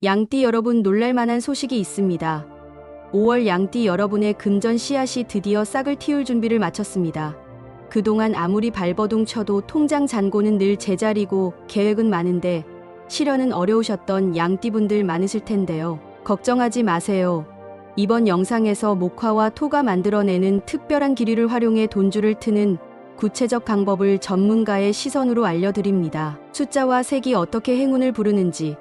양띠 여러분, 놀랄만한 소식이 있습니다. 5월 양띠 여러분의 금전 씨앗이 드디어 싹을 틔울 준비를 마쳤습니다. 그동안 아무리 발버둥 쳐도 통장 잔고는 늘 제자리고 계획은 많은데 실현은 어려우셨던 양띠분들 많으실 텐데요. 걱정하지 마세요. 이번 영상에서 목화와 토가 만들어내는 특별한 기류를 활용해 돈줄을 트는 구체적 방법을 전문가의 시선으로 알려드립니다. 숫자와 색이 어떻게 행운을 부르는지,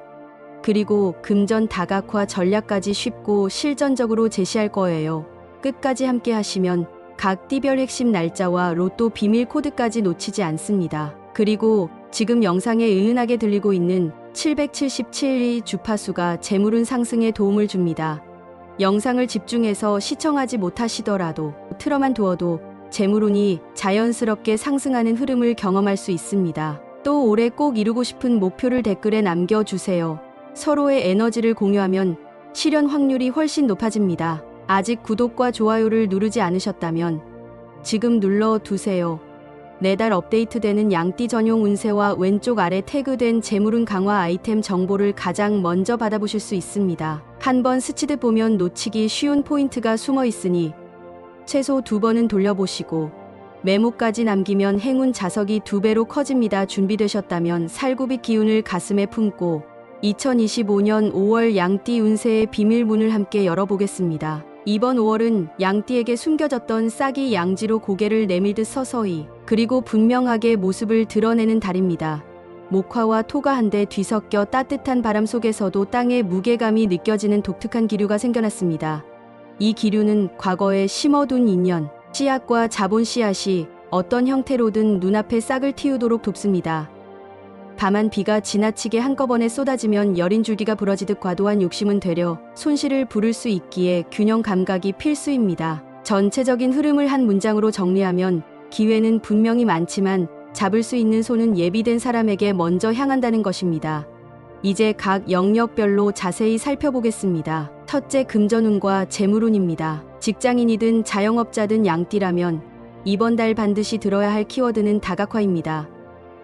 그리고 금전 다각화 전략까지 쉽고 실전적으로 제시할 거예요. 끝까지 함께 하시면 각 띠별 핵심 날짜와 로또 비밀 코드까지 놓치지 않습니다. 그리고 지금 영상에 은은하게 들리고 있는 777의 주파수가 재물운 상승에 도움을 줍니다. 영상을 집중해서 시청하지 못하시더라도 틀어만 두어도 재물운이 자연스럽게 상승하는 흐름을 경험할 수 있습니다. 또 올해 꼭 이루고 싶은 목표를 댓글에 남겨주세요. 서로의 에너지를 공유하면 실현 확률이 훨씬 높아집니다. 아직 구독과 좋아요를 누르지 않으셨다면 지금 눌러두세요. 매달 업데이트되는 양띠 전용 운세와 왼쪽 아래 태그된 재물운 강화 아이템 정보를 가장 먼저 받아보실 수 있습니다. 한번 스치듯 보면 놓치기 쉬운 포인트가 숨어 있으니 최소 2번은 돌려보시고 메모까지 남기면 행운 자석이 2배로 커집니다. 준비되셨다면 살구빛 기운을 가슴에 품고 2025년 5월 양띠 운세의 비밀문을 함께 열어보겠습니다. 이번 5월은 양띠에게 숨겨졌던 싹이 양지로 고개를 내밀듯 서서히 그리고 분명하게 모습을 드러내는 달입니다. 목화와 토가 한데 뒤섞여 따뜻한 바람 속에서도 땅의 무게감이 느껴지는 독특한 기류가 생겨났습니다. 이 기류는 과거에 심어둔 인연, 씨앗과 자본 씨앗이 어떤 형태로든 눈앞에 싹을 틔우도록 돕습니다. 다만 비가 지나치게 한꺼번에 쏟아지면 여린 줄기가 부러지듯 과도한 욕심은 되려 손실을 부를 수 있기에 균형 감각이 필수입니다. 전체적인 흐름을 한 문장으로 정리하면 기회는 분명히 많지만 잡을 수 있는 손은 예비된 사람에게 먼저 향한다는 것입니다. 이제 각 영역별로 자세히 살펴보겠습니다. 첫째, 금전운과 재물운입니다. 직장인이든 자영업자든 양띠라면 이번 달 반드시 들어야 할 키워드는 다각화입니다.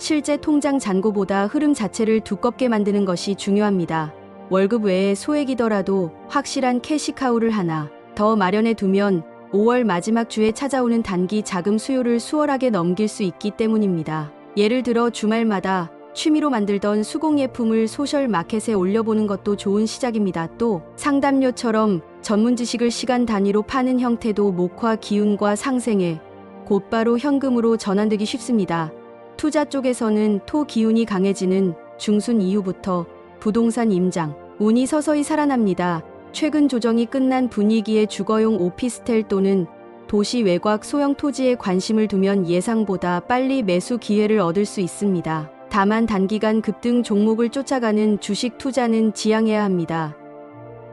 실제 통장 잔고보다 흐름 자체를 두껍게 만드는 것이 중요합니다. 월급 외에 소액이더라도 확실한 캐시카우를 하나 더 마련해 두면 5월 마지막 주에 찾아오는 단기 자금 수요를 수월하게 넘길 수 있기 때문입니다. 예를 들어 주말마다 취미로 만들던 수공예품을 소셜 마켓에 올려보는 것도 좋은 시작입니다. 또 상담료처럼 전문 지식을 시간 단위로 파는 형태도 목화 기운과 상생에 곧바로 현금으로 전환되기 쉽습니다. 투자 쪽에서는 토 기운이 강해지는 중순 이후부터 부동산 임장, 운이 서서히 살아납니다. 최근 조정이 끝난 분위기의 주거용 오피스텔 또는 도시 외곽 소형 토지에 관심을 두면 예상보다 빨리 매수 기회를 얻을 수 있습니다. 다만 단기간 급등 종목을 쫓아가는 주식 투자는 지양해야 합니다.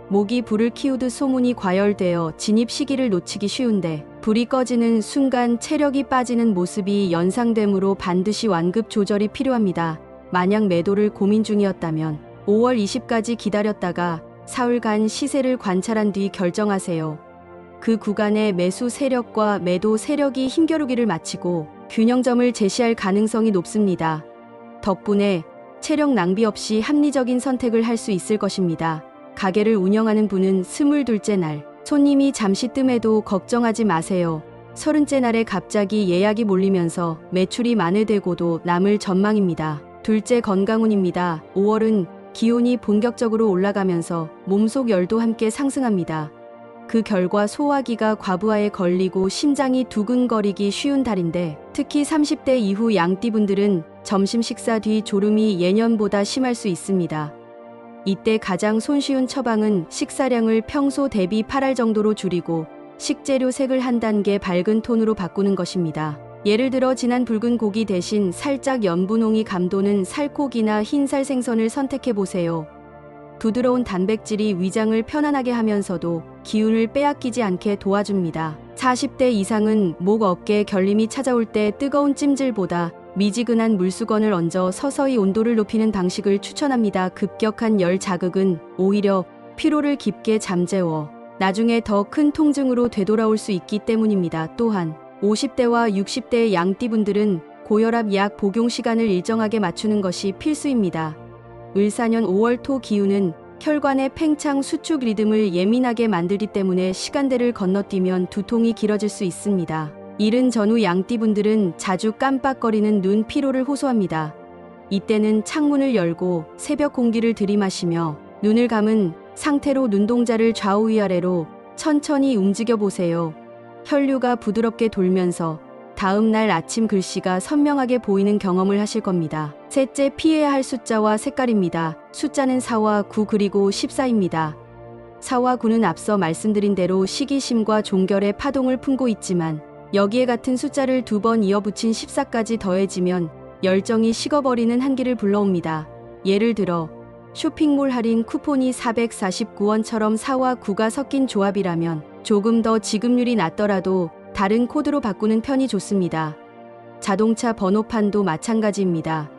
모기 불을 키우듯 소문이 과열되어 진입 시기를 놓치기 쉬운데 불이 꺼지는 순간 체력이 빠지는 모습이 연상되므로 반드시 완급 조절이 필요합니다. 만약 매도를 고민 중이었다면 5월 20까지 기다렸다가 사흘간 시세를 관찰한 뒤 결정하세요. 그 구간의 매수 세력과 매도 세력이 힘겨루기를 마치고 균형점을 제시할 가능성이 높습니다. 덕분에 체력 낭비 없이 합리적인 선택을 할 수 있을 것입니다. 가게를 운영하는 분은 22째 날 손님이 잠시 뜸해도 걱정하지 마세요. 30째 날에 갑자기 예약이 몰리면서 매출이 만회되고도 남을 전망입니다. 둘째, 건강운입니다. 5월은 기온이 본격적으로 올라가면서 몸속 열도 함께 상승합니다. 그 결과 소화기가 과부하에 걸리고 심장이 두근거리기 쉬운 달인데 특히 30대 이후 양띠분들은 점심 식사 뒤 졸음이 예년보다 심할 수 있습니다. 이때 가장 손쉬운 처방은 식사량을 평소 대비 8할 정도로 줄이고 식재료 색을 한 단계 밝은 톤으로 바꾸는 것입니다. 예를 들어 진한 붉은 고기 대신 살짝 연분홍이 감도는 살코기나 흰살 생선을 선택해보세요. 부드러운 단백질이 위장을 편안하게 하면서도 기운을 빼앗기지 않게 도와줍니다. 40대 이상은 목 어깨 결림이 찾아올 때 뜨거운 찜질보다 미지근한 물수건을 얹어 서서히 온도를 높이는 방식을 추천합니다. 급격한 열 자극은 오히려 피로를 깊게 잠재워 나중에 더 큰 통증으로 되돌아올 수 있기 때문입니다. 또한 50대와 60대의 양띠분들은 고혈압 약 복용 시간을 일정하게 맞추는 것이 필수입니다. 을사년 5월 토 기운은 혈관의 팽창 수축 리듬을 예민하게 만들기 때문에 시간대를 건너뛰면 두통이 길어질 수 있습니다. 이른 전후 양띠분들은 자주 깜빡거리는 눈 피로를 호소합니다. 이때는 창문을 열고 새벽 공기를 들이마시며 눈을 감은 상태로 눈동자를 좌우 위아래로 천천히 움직여 보세요. 혈류가 부드럽게 돌면서 다음 날 아침 글씨가 선명하게 보이는 경험을 하실 겁니다. 셋째, 피해야 할 숫자와 색깔입니다. 숫자는 4와 9 그리고 14입니다. 4와 9는 앞서 말씀드린 대로 시기심과 종결의 파동을 품고 있지만 여기에 같은 숫자를 2번 이어붙인 14까지 더해지면 열정이 식어버리는 한기를 불러옵니다. 예를 들어 쇼핑몰 할인 쿠폰이 449원처럼 4와 9가 섞인 조합이라면 조금 더 지급률이 낮더라도 다른 코드로 바꾸는 편이 좋습니다. 자동차 번호판도 마찬가지입니다.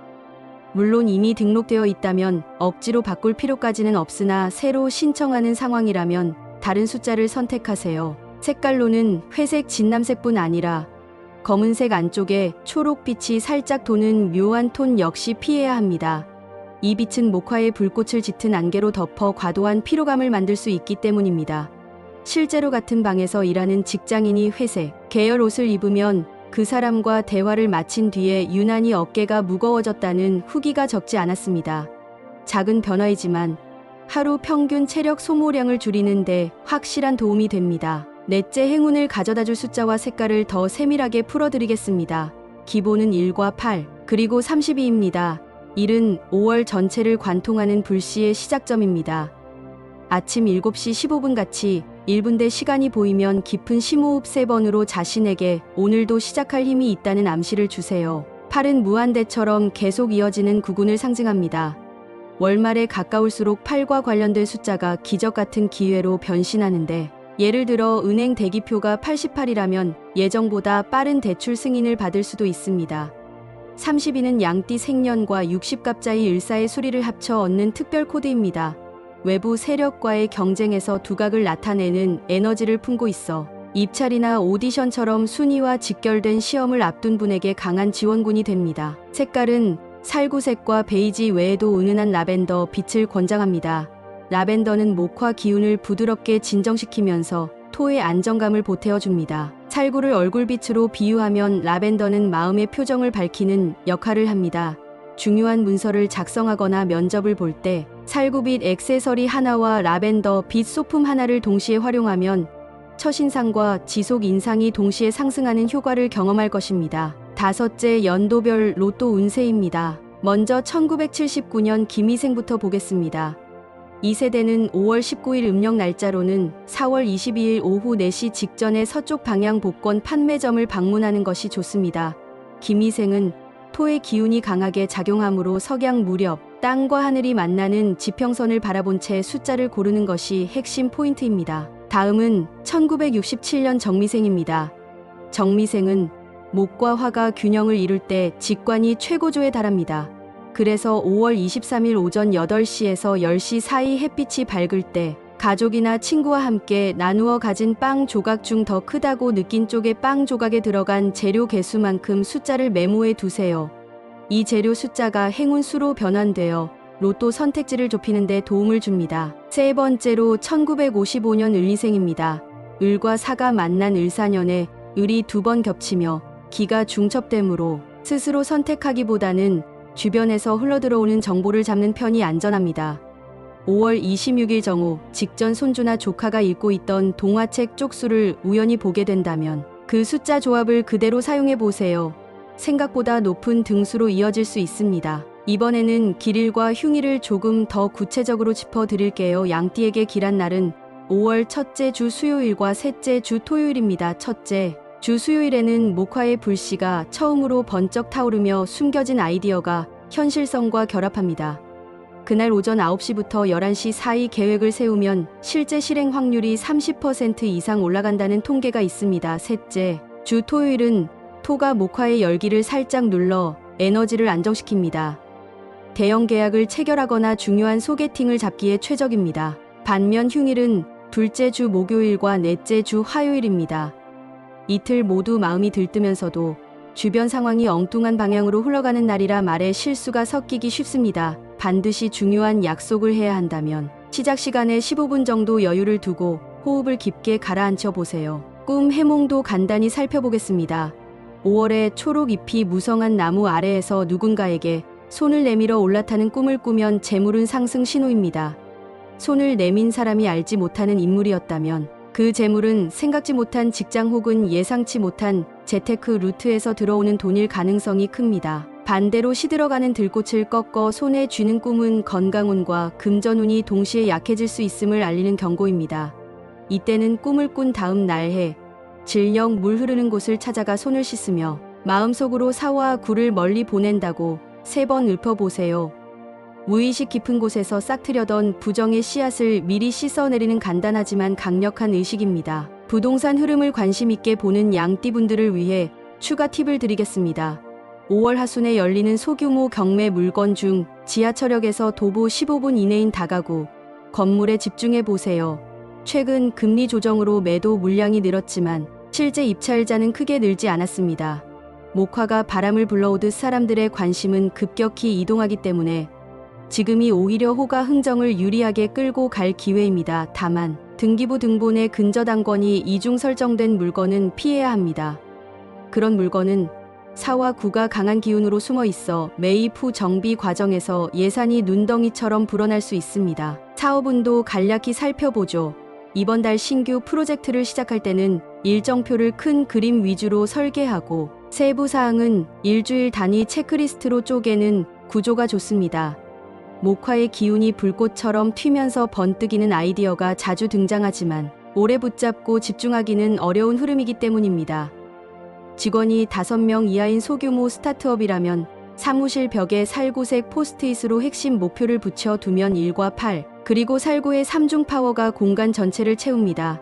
물론 이미 등록되어 있다면 억지로 바꿀 필요까지는 없으나 새로 신청하는 상황이라면 다른 숫자를 선택하세요. 색깔로는 회색 진남색뿐 아니라 검은색 안쪽에 초록빛이 살짝 도는 묘한 톤 역시 피해야 합니다. 이 빛은 목화의 불꽃을 짙은 안개로 덮어 과도한 피로감을 만들 수 있기 때문입니다. 실제로 같은 방에서 일하는 직장인이 회색 계열 옷을 입으면 그 사람과 대화를 마친 뒤에 유난히 어깨가 무거워졌다는 후기가 적지 않았습니다. 작은 변화이지만 하루 평균 체력 소모량을 줄이는데 확실한 도움이 됩니다. 넷째, 행운을 가져다줄 숫자와 색깔을 더 세밀하게 풀어드리겠습니다. 기본은 1과 8, 그리고 32입니다. 1은 5월 전체를 관통하는 불씨의 시작점입니다. 아침 7시 15분 같이 1분대 시간이 보이면 깊은 심호흡 3번으로 자신에게 오늘도 시작할 힘이 있다는 암시를 주세요. 8은 무한대처럼 계속 이어지는 구군을 상징합니다. 월말에 가까울수록 8과 관련된 숫자가 기적 같은 기회로 변신하는데 예를 들어 은행 대기표가 88이라면 예정보다 빠른 대출 승인을 받을 수도 있습니다. 32는 양띠 생년과 60갑자의 일사의 수리를 합쳐 얻는 특별 코드입니다. 외부 세력과의 경쟁에서 두각을 나타내는 에너지를 품고 있어 입찰이나 오디션처럼 순위와 직결된 시험을 앞둔 분에게 강한 지원군이 됩니다. 색깔은 살구색과 베이지 외에도 은은한 라벤더 빛을 권장합니다. 라벤더는 목화 기운을 부드럽게 진정시키면서 토의 안정감을 보태어줍니다. 살구를 얼굴빛으로 비유하면 라벤더는 마음의 표정을 밝히는 역할을 합니다. 중요한 문서를 작성하거나 면접을 볼 때 살구빛 액세서리 하나와 라벤더 빛 소품 하나를 동시에 활용하면 첫인상과 지속 인상이 동시에 상승하는 효과를 경험할 것입니다. 다섯째, 연도별 로또 운세입니다. 먼저 1979년 김희생부터 보겠습니다. 이 세대는 5월 19일 음력 날짜로는 4월 22일 오후 4시 직전에 서쪽 방향 복권 판매점을 방문하는 것이 좋습니다. 김희생은 토의 기운이 강하게 작용하므로 석양 무렵 땅과 하늘이 만나는 지평선을 바라본 채 숫자를 고르는 것이 핵심 포인트입니다. 다음은 1967년 정미생입니다. 정미생은 목과 화가 균형을 이룰 때 직관이 최고조에 달합니다. 그래서 5월 23일 오전 8시에서 10시 사이 햇빛이 밝을 때 가족이나 친구와 함께 나누어 가진 빵 조각 중 더 크다고 느낀 쪽의 빵 조각에 들어간 재료 개수만큼 숫자를 메모해 두세요. 이 재료 숫자가 행운수로 변환되어 로또 선택지를 좁히는 데 도움을 줍니다. 세 번째로 1955년 을리생입니다. 을과 사가 만난 을사년에 을이 2번 겹치며 기가 중첩되므로 스스로 선택하기보다는 주변에서 흘러들어오는 정보를 잡는 편이 안전합니다. 5월 26일 정오 직전 손주나 조카가 읽고 있던 동화책 쪽수를 우연히 보게 된다면 그 숫자 조합을 그대로 사용해 보세요. 생각보다 높은 등수로 이어질 수 있습니다. 이번에는 길일과 흉일을 조금 더 구체적으로 짚어드릴게요. 양띠에게 길한 날은 5월 첫째 주 수요일과 셋째 주 토요일입니다. 첫째 주 수요일에는 목화의 불씨가 처음으로 번쩍 타오르며 숨겨진 아이디어가 현실성과 결합합니다. 그날 오전 9시부터 11시 사이 계획을 세우면 실제 실행 확률이 30% 이상 올라간다는 통계가 있습니다. 셋째 주 토요일은 토가 목화의 열기를 살짝 눌러 에너지를 안정시킵니다. 대형 계약을 체결하거나 중요한 소개팅을 잡기에 최적입니다. 반면 흉일은 둘째 주 목요일과 넷째 주 화요일입니다. 이틀 모두 마음이 들뜨면서도 주변 상황이 엉뚱한 방향으로 흘러가는 날이라 말에 실수가 섞이기 쉽습니다. 반드시 중요한 약속을 해야 한다면 시작 시간에 15분 정도 여유를 두고 호흡을 깊게 가라앉혀 보세요. 꿈 해몽도 간단히 살펴보겠습니다. 5월에 초록 잎이 무성한 나무 아래에서 누군가에게 손을 내밀어 올라타는 꿈을 꾸면 재물운 상승 신호입니다. 손을 내민 사람이 알지 못하는 인물이었다면 그 재물은 생각지 못한 직장 혹은 예상치 못한 재테크 루트에서 들어오는 돈일 가능성이 큽니다. 반대로 시들어가는 들꽃을 꺾어 손에 쥐는 꿈은 건강운과 금전운이 동시에 약해질 수 있음을 알리는 경고입니다. 이때는 꿈을 꾼 다음 날 해, 질녘 물 흐르는 곳을 찾아가 손을 씻으며 마음속으로 사와 구를 멀리 보낸다고 3번 읊어보세요. 무의식 깊은 곳에서 싹트려던 부정의 씨앗을 미리 씻어내리는 간단하지만 강력한 의식입니다. 부동산 흐름을 관심 있게 보는 양띠분들을 위해 추가 팁을 드리겠습니다. 5월 하순에 열리는 소규모 경매 물건 중 지하철역에서 도보 15분 이내인 다가구, 건물에 집중해 보세요. 최근 금리 조정으로 매도 물량이 늘었지만 실제 입찰자는 크게 늘지 않았습니다. 목화가 바람을 불러오듯 사람들의 관심은 급격히 이동하기 때문에 지금이 오히려 호가 흥정을 유리하게 끌고 갈 기회입니다. 다만 등기부 등본에 근저당권이 이중 설정된 물건은 피해야 합니다. 그런 물건은 4와 9가 강한 기운으로 숨어 있어 매입 후 정비 과정에서 예산이 눈덩이처럼 불어날 수 있습니다. 사업운도 간략히 살펴보죠. 이번 달 신규 프로젝트를 시작할 때는 일정표를 큰 그림 위주로 설계하고 세부 사항은 일주일 단위 체크리스트로 쪼개는 구조가 좋습니다. 목화의 기운이 불꽃처럼 튀면서 번뜩이는 아이디어가 자주 등장하지만 오래 붙잡고 집중하기는 어려운 흐름이기 때문입니다. 직원이 5명 이하인 소규모 스타트업이라면 사무실 벽에 살구색 포스트잇으로 핵심 목표를 붙여두면 1과 8, 그리고 살구의 3중 파워가 공간 전체를 채웁니다.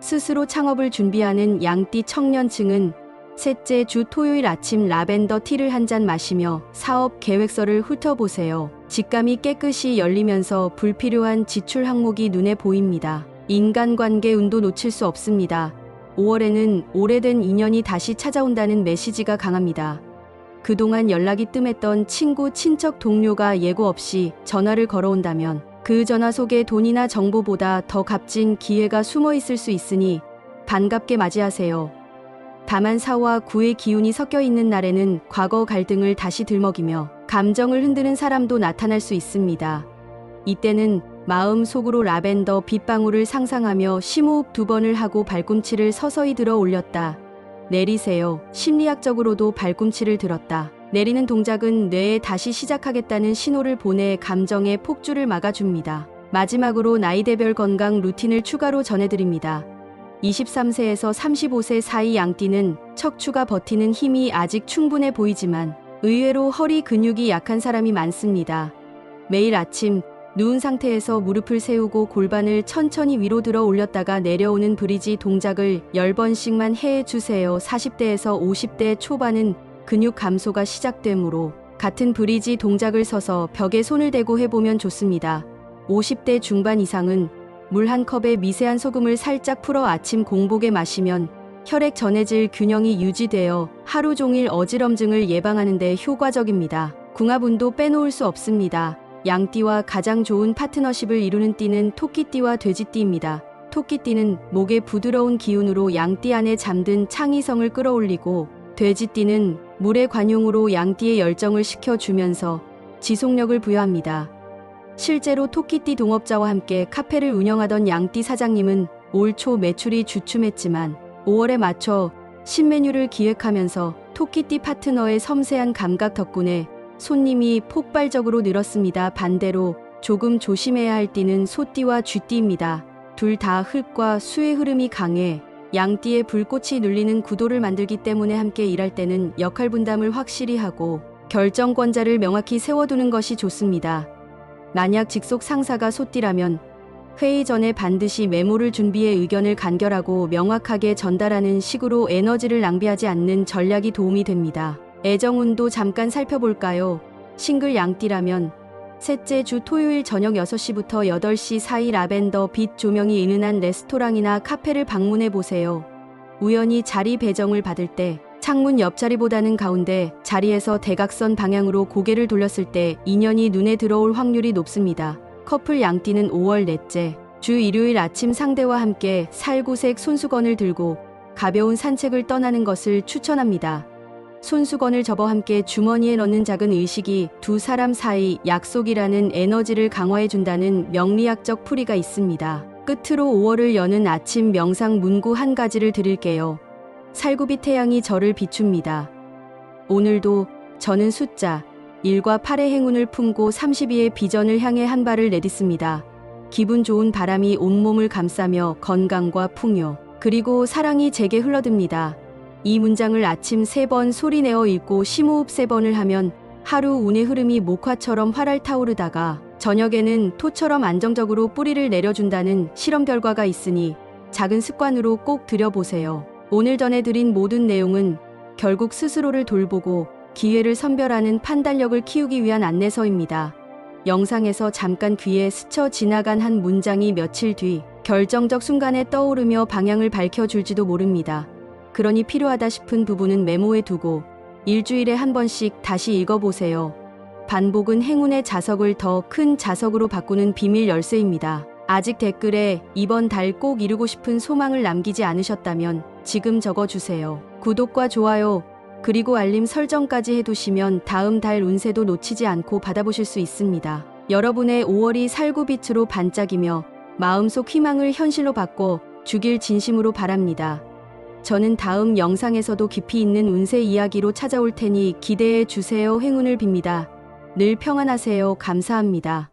스스로 창업을 준비하는 양띠 청년층은 셋째 주 토요일 아침 라벤더 티를 한 잔 마시며 사업 계획서를 훑어보세요. 직감이 깨끗이 열리면서 불필요한 지출 항목이 눈에 보입니다. 인간관계 운도 놓칠 수 없습니다. 5월에는 오래된 인연이 다시 찾아온다는 메시지가 강합니다. 그동안 연락이 뜸했던 친구, 친척, 동료가 예고 없이 전화를 걸어온다면 그 전화 속에 돈이나 정보보다 더 값진 기회가 숨어 있을 수 있으니 반갑게 맞이하세요. 다만 4와 9의 기운이 섞여 있는 날에는 과거 갈등을 다시 들먹이며 감정을 흔드는 사람도 나타날 수 있습니다. 이때는 마음속으로 라벤더 빗방울을 상상하며 심호흡 2번을 하고 발꿈치를 서서히 들어 올렸다 내리세요. 심리학적으로도 발꿈치를 들었다 내리는 동작은 뇌에 다시 시작하겠다는 신호를 보내 감정의 폭주를 막아줍니다. 마지막으로 나이대별 건강 루틴을 추가로 전해드립니다. 23세에서 35세 사이 양띠는 척추가 버티는 힘이 아직 충분해 보이지만 의외로 허리 근육이 약한 사람이 많습니다. 매일 아침 누운 상태에서 무릎을 세우고 골반을 천천히 위로 들어 올렸다가 내려오는 브리지 동작을 10번씩만 해주세요. 40대에서 50대 초반은 근육 감소가 시작되므로 같은 브리지 동작을 서서 벽에 손을 대고 해보면 좋습니다. 50대 중반 이상은 물 한 컵에 미세한 소금을 살짝 풀어 아침 공복에 마시면 혈액 전해질 균형이 유지되어 하루 종일 어지럼증을 예방하는 데 효과적입니다. 궁합운도 빼놓을 수 없습니다. 양띠와 가장 좋은 파트너십을 이루는 띠는 토끼띠와 돼지띠입니다. 토끼띠는 목의 부드러운 기운으로 양띠 안에 잠든 창의성을 끌어올리고 돼지띠는 물의 관용으로 양띠의 열정을 식혀주면서 지속력을 부여합니다. 실제로 토끼띠 동업자와 함께 카페를 운영하던 양띠 사장님은 올 초 매출이 주춤했지만 5월에 맞춰 신메뉴를 기획하면서 토끼띠 파트너의 섬세한 감각 덕분에 손님이 폭발적으로 늘었습니다. 반대로 조금 조심해야 할 띠는 소띠와 쥐띠입니다. 둘 다 흙과 수의 흐름이 강해 양띠의 불꽃이 눌리는 구도를 만들기 때문에 함께 일할 때는 역할 분담을 확실히 하고 결정권자를 명확히 세워두는 것이 좋습니다. 만약 직속 상사가 소띠라면 회의 전에 반드시 메모를 준비해 의견을 간결하고 명확하게 전달하는 식으로 에너지를 낭비하지 않는 전략이 도움이 됩니다. 애정운도 잠깐 살펴볼까요? 싱글 양띠라면 셋째 주 토요일 저녁 6시부터 8시 사이 라벤더 빛 조명이 은은한 레스토랑이나 카페를 방문해 보세요. 우연히 자리 배정을 받을 때 창문 옆자리보다는 가운데 자리에서 대각선 방향으로 고개를 돌렸을 때 인연이 눈에 들어올 확률이 높습니다. 커플 양띠는 5월 넷째 주 일요일 아침 상대와 함께 살구색 손수건을 들고 가벼운 산책을 떠나는 것을 추천합니다. 손수건을 접어 함께 주머니에 넣는 작은 의식이 두 사람 사이 약속이라는 에너지를 강화해준다는 명리학적 풀이가 있습니다. 끝으로 5월을 여는 아침 명상 문구 한 가지를 드릴게요. 살구빛 태양이 저를 비춥니다. 오늘도 저는 숫자 1과 8의 행운을 품고 32의 비전을 향해 한 발을 내딛습니다. 기분 좋은 바람이 온몸을 감싸며 건강과 풍요, 그리고 사랑이 제게 흘러듭니다. 이 문장을 아침 3번 소리내어 읽고 심호흡 3번을 하면 하루 운의 흐름이 목화처럼 활활 타오르다가 저녁에는 토처럼 안정적으로 뿌리를 내려준다는 실험 결과가 있으니 작은 습관으로 꼭 들여보세요. 오늘 전해드린 모든 내용은 결국 스스로를 돌보고 기회를 선별하는 판단력을 키우기 위한 안내서입니다. 영상에서 잠깐 귀에 스쳐 지나간 한 문장이 며칠 뒤 결정적 순간에 떠오르며 방향을 밝혀줄지도 모릅니다. 그러니 필요하다 싶은 부분은 메모해 두고 일주일에 한 번씩 다시 읽어보세요. 반복은 행운의 자석을 더 큰 자석으로 바꾸는 비밀 열쇠입니다. 아직 댓글에 이번 달 꼭 이루고 싶은 소망을 남기지 않으셨다면 지금 적어주세요. 구독과 좋아요, 그리고 알림 설정까지 해두시면 다음 달 운세도 놓치지 않고 받아보실 수 있습니다. 여러분의 5월이 살구빛으로 반짝이며 마음속 희망을 현실로 바꿔 주길 진심으로 바랍니다. 저는 다음 영상에서도 깊이 있는 운세 이야기로 찾아올 테니 기대해 주세요. 행운을 빕니다. 늘 평안하세요. 감사합니다.